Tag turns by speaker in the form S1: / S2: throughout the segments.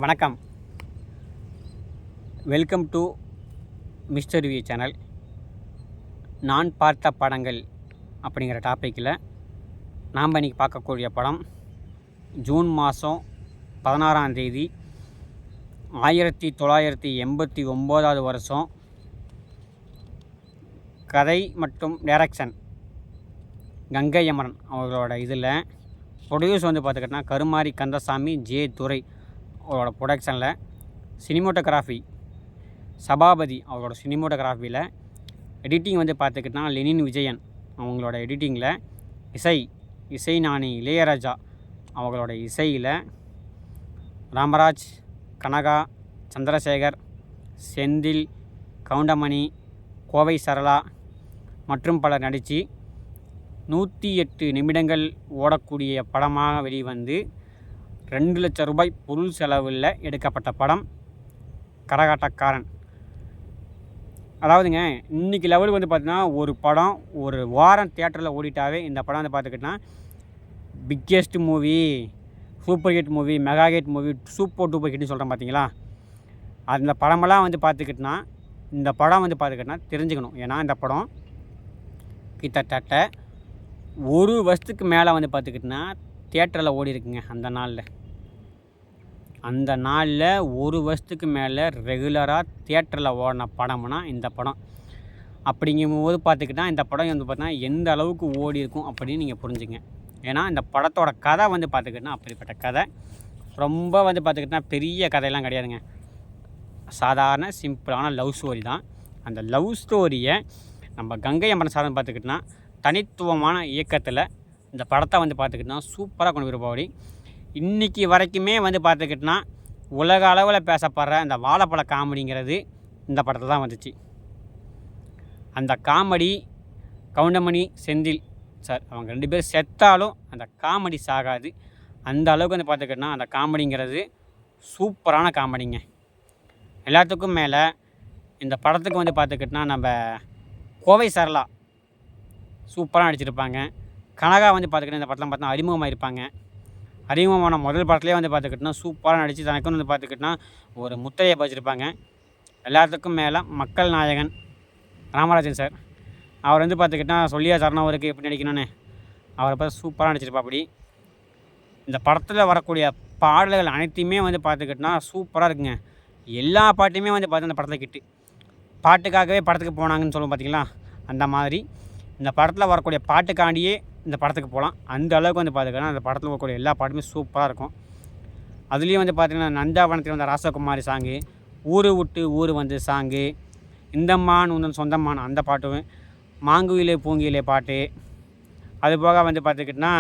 S1: வணக்கம். Welcome to mister review channel. நான் பார்த்த படங்கள் அப்படிங்கிற டாப்பிக்கில் நாம் இன்றைக்கி பார்க்கக்கூடிய படம் ஜூன் மாதம் 16ஆம் தேதி 1989 வருஷம். கதை மற்றும் டைரக்ஷன் கங்கை அமரன் அவர்களோட இதில், ப்ரொடியூஸ் வந்து பார்த்துக்கிட்டோன்னா கருமாரி கந்தசாமி, ஜே துரை அவரோட ப்ரொடக்ஷனில், சினிமோட்டோகிராஃபி சபாபதி அவரோட சினிமோட்டோகிராஃபியில், எடிட்டிங் வந்து பார்த்துக்கிட்டோன்னா லெனின் விஜயன் அவங்களோட எடிட்டிங்கில், இசைஞானி இளையராஜா அவங்களோட இசையில், ராமராஜ், கனகா, சந்திரசேகர், செந்தில், கவுண்டமணி, கோவை சரளா மற்றும் பலர் நடித்து 108 நிமிடங்கள் ஓடக்கூடிய படமாக வெளிவந்து 2 லட்சம் ரூபாய் பொருள் செலவில் எடுக்கப்பட்ட படம் கரகாட்டக்காரன். அதாவதுங்க, இன்றைக்கி லெவலுக்கு வந்து பார்த்திங்கன்னா ஒரு படம் ஒரு வாரம் தியேட்டரில் ஓடிட்டாவே இந்த படம் வந்து பார்த்துக்கிட்டோன்னா biggest movie, super hit movie, mega hit movie, super duper ஹிட்னு சொல்கிறேன் பார்த்தீங்களா. அந்த படமெல்லாம் வந்து பார்த்துக்கிட்டோன்னா இந்த படம் வந்து பார்த்துக்கிட்டோன்னா தெரிஞ்சுக்கணும். ஏன்னா இந்த படம் கிட்டத்தட்ட ஒரு வருஷத்துக்கு மேலே வந்து பார்த்துக்கிட்டோன்னா தியேட்டரில் ஓடி இருக்குங்க. அந்த நாளில் ஒரு வருஷத்துக்கு மேலே ரெகுலராக தியேட்டரில் ஓடின படம்னா இந்த படம். அப்படிங்கும்போது பார்த்துக்கிட்டா இந்த படம் வந்து பார்த்தீங்கன்னா எந்த அளவுக்கு ஓடி இருக்கும் அப்படின்னு நீங்கள் புரிஞ்சுங்க. ஏன்னா இந்த படத்தோட கதை வந்து பார்த்துக்கிட்டோன்னா அப்படிப்பட்ட கதை. ரொம்ப வந்து பார்த்துக்கிட்டோன்னா பெரிய கதையெல்லாம் கிடையாதுங்க. சாதாரண சிம்பிளான லவ் ஸ்டோரி தான். அந்த லவ் ஸ்டோரியை நம்ம கங்கை அமரன் சார் பார்த்துக்கிட்டோன்னா தனித்துவமான இயக்கத்தில் இந்த படத்தை வந்து பார்த்துக்கிட்டோன்னா சூப்பராக கொண்டு போய் இன்றைக்கி வரைக்குமே வந்து பார்த்துக்கிட்டோன்னா உலக அளவில் பேசப்படுற இந்த வாழைப்பழ காமெடிங்கிறது இந்த படத்தில் தான் வந்துச்சு. அந்த காமெடி கவுண்டமணி, செந்தில் சார் அவங்க 2 பேர் செத்தாலும் அந்த காமெடி சாகாது. அந்த அளவுக்கு வந்து பார்த்துக்கிட்டோன்னா அந்த காமெடிங்கிறது சூப்பரான காமெடிங்க. எல்லாத்துக்கும் மேலே இந்த படத்துக்கு வந்து பார்த்துக்கிட்டோன்னா நம்ம கோவை சரளா சூப்பராக நடிச்சிருப்பாங்க. கனகா வந்து பார்த்துக்கிட்டா இந்த படத்தில் பார்த்தா அறிமுகமாக இருப்பாங்க. அறிமுகமான முதல் படத்துலேயே வந்து பார்த்துக்கிட்டோன்னா சூப்பராக நடித்து தனக்குன்னு வந்து பார்த்துக்கிட்டோன்னா ஒரு முத்திரையை பதிச்சிருப்பாங்க. எல்லாத்துக்கும் மேலே மக்கள் நாயகன் ராமராஜன் சார், அவர் வந்து பார்த்துக்கிட்டா சொல்லியா தரணும் அவருக்கு எப்படி நடிக்கணும்னு, அவரை பார்த்து சூப்பராக நடிச்சிருப்பா. அப்படி இந்த படத்தில் வரக்கூடிய பாடல்கள் அனைத்தையுமே வந்து பார்த்துக்கிட்டோன்னா சூப்பராக இருக்குங்க. எல்லா பாட்டுமே வந்து பார்த்து அந்த படத்தில் கிட்டு பாட்டுக்காகவே படத்துக்கு போனாங்கன்னு சொல்லுவோம் பார்த்தீங்களா. அந்த மாதிரி இந்த படத்தில் வரக்கூடிய பாட்டுக்காண்டியே இந்த படத்துக்கு போகலாம். அந்த அளவுக்கு வந்து பார்த்துக்கிட்டோன்னா அந்த படத்தில் வரக்கூடிய எல்லா பாட்டுமே சூப்பராக இருக்கும். அதுலேயும் வந்து பார்த்திங்கன்னா நந்தாவனத்தில் வந்த ராசகுமாரி சாங்கு, ஊரு விட்டு ஊர் வந்து சாங்கு, இந்தம்மான் உந்தன் சொந்தம்மான் அந்த பாட்டு, மாங்குயிலே பூங்கியிலே பாட்டு, அதுபோக வந்து பார்த்துக்கிட்டோன்னா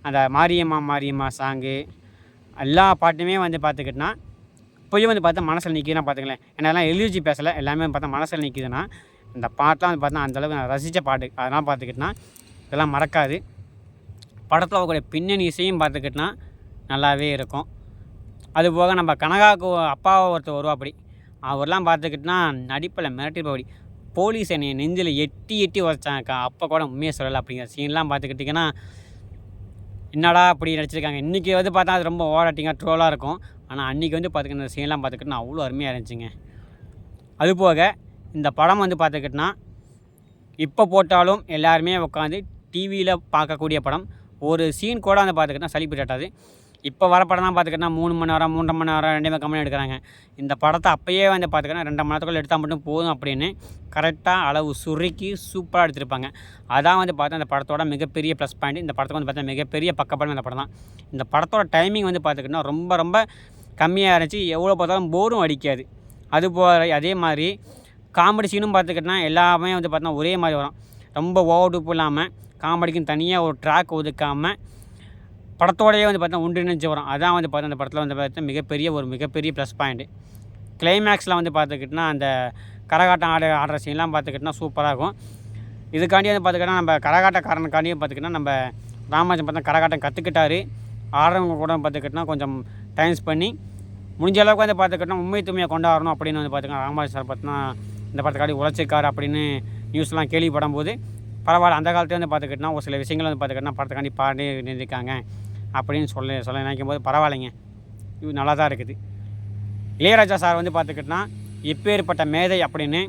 S1: அந்த மாரியம்மா சாங்கு, எல்லா பாட்டுமே வந்து பார்த்துக்கிட்டோன்னா இப்போயும் வந்து பார்த்தா மனசில் நிற்கிதுன்னா பார்த்துங்களேன். என்னெல்லாம் எழுதி பேசலை, எல்லாமே பார்த்தா மனசில் நிற்கிதுன்னா இந்த பாட்டெலாம் வந்து பார்த்தா அந்தளவுக்கு நான் ரசித்த பாட்டு. அதெல்லாம் பார்த்துக்கிட்டோன்னா இதெல்லாம் மறக்காது. படத்தில் வரக்கூடிய பின்னணி இசையும் பார்த்துக்கிட்டோன்னா நல்லாவே இருக்கும். அதுபோக நம்ம கனகாவுக்கு அப்பாவை ஒருத்தர் வருவாப்படி, அவர்லாம் பார்த்துக்கிட்டோன்னா நடிப்பில் மிரட்டிப்படி. போலீஸ் என்னை நெஞ்சில் எட்டி உரைச்சாங்கக்கா, அப்போ கூட உண்மையை சொல்லலை அப்படிங்கிற சீன்லாம் பார்த்துக்கிட்டிங்கன்னா என்னடா அப்படி நடிச்சிருக்காங்க. இன்றைக்கி வந்து பார்த்தா அது ரொம்ப ஓவராக்டிங்காக ட்ரோலாக இருக்கும். ஆனால் அன்றைக்கி வந்து பார்த்துக்கிட்ட இந்த சீன்லாம் பார்த்துக்கிட்டோன்னா அவ்வளோ அருமையாக இருந்துச்சுங்க. அதுபோக இந்த படம் வந்து பார்த்துக்கிட்டோன்னா இப்போ போட்டாலும் எல்லாருமே உட்காந்து டிவியில் பார்க்கக்கூடிய படம். ஒரு சீன் கூட வந்து பார்த்துக்கிட்டோன்னா சலிப்பு தட்டாது. இப்போ வர படம்லாம் பார்த்துக்கிட்டோன்னா 3 மணி நேரம் 3.5 மணி நேரம் 2 கம்மி எடுக்கிறாங்க. இந்த படத்தை அப்போயே வந்து பார்த்துக்கிட்டோன்னா 2 மணி நேரத்துக்குள்ளே எடுத்தால் மட்டும் போதும் அப்படின்னு கரெக்டாக அளவு சுருக்கி சூப்பராக எடுத்திருப்பாங்க. அதான் வந்து பார்த்தா இந்த படத்தோட மிகப்பெரிய ப்ளஸ் பாயிண்ட். இந்த படத்துக்கு வந்து பார்த்தா மிகப்பெரிய பக்கப்படம் இந்த படம் தான். இந்த படத்தோட டைமிங் வந்து பார்த்துக்கிட்டோன்னா ரொம்ப கம்மியாக இருந்துச்சு. எவ்வளோ பார்த்தாலும் போரும் அடிக்காது. அதே மாதிரி காமெடி சீனும் பார்த்துக்கிட்டோன்னா எல்லாமே வந்து பார்த்தோன்னா ஒரே மாதிரி வரும். ரொம்ப ஓவர் டூப் இல்லாமல் காமெடிக்குன்னு தனியாக ஒரு ட்ராக் ஒதுக்காமல் படத்தோடையே வந்து பார்த்தா ஒன்றிணைஞ்சு வரும். அதான் வந்து பார்த்தா அந்த படத்தில் வந்து பார்த்தா மிகப்பெரிய ப்ளஸ் பாயிண்ட்டு. கிளைமேக்ஸில் வந்து பார்த்துக்கிட்டோன்னா அந்த கரகாட்டம் ஆடுற சீன்லாம் பார்த்துக்கிட்டோன்னா சூப்பராக இருக்கும். இதுக்காண்டி வந்து பார்த்துக்கிட்டோன்னா நம்ம கரகாட்டக்காரனுக்காண்டியும் பார்த்துக்கிட்டோன்னா நம்ம ராமராஜன் பார்த்தா கரகாட்டம் கற்றுக்கிட்டாரு. ஆடுறவங்க கூட பார்த்துக்கிட்டோன்னா கொஞ்சம் டைம் பண்ணி முடிஞ்ச அளவுக்கு வந்து பார்த்துக்கிட்டோன்னா உண்மை தூய்மையாக கொண்டாடணும் அப்படின்னு வந்து பார்த்துக்கிட்டோன்னா ராமராஜன் சார் பார்த்தோன்னா இந்த படத்துக்காண்டி உழைச்சிருக்காரு அப்படின்னு நியூஸ்லாம் கேள்விப்படும் போது பரவாயில்ல. அந்த காலத்தில் வந்து பார்த்துக்கிட்டோன்னா ஒரு சில விஷயங்கள் வந்து பார்த்துக்கிட்டோன்னா படத்துக்காண்டி பாடி நினைக்காங்க அப்படின்னு சொல்ல நினைக்கும் போது பரவாயில்லைங்க, இது நல்லா தான் இருக்குது. இளையராஜா சார் வந்து பார்த்துக்கிட்டோன்னா எப்பேற்பட்ட மேதை அப்படின்னு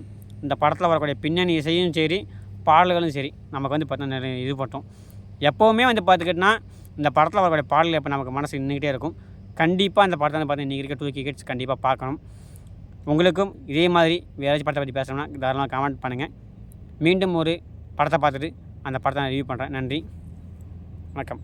S1: இந்த படத்தில் வரக்கூடிய பின்னணி இசையும் சரி, பாடல்களும் சரி நமக்கு வந்து பார்த்தா நிறைய இது பட்டோம். எப்போவுமே வந்து பார்த்துக்கிட்டோன்னா இந்த படத்தில் வரக்கூடிய பாடல்கள் இப்போ நமக்கு மனசு நின்றுக்கிட்டே இருக்கும். கண்டிப்பாக அந்த படத்தை வந்து பார்த்தா இன்றைக்கி இருக்க 2K கிட்ஸ் கண்டிப்பாக பார்க்கணும். உங்களுக்கும் இதே மாதிரி வேறு ஏதாச்சும் படத்தை பற்றி பேசணும்னா தாராளமாக கமெண்ட் பண்ணுங்கள். மீண்டும் ஒரு படத்தை பார்த்துட்டு அந்த படத்தை நான் ரிவ்யூ பண்ணுறேன். நன்றி, வணக்கம்.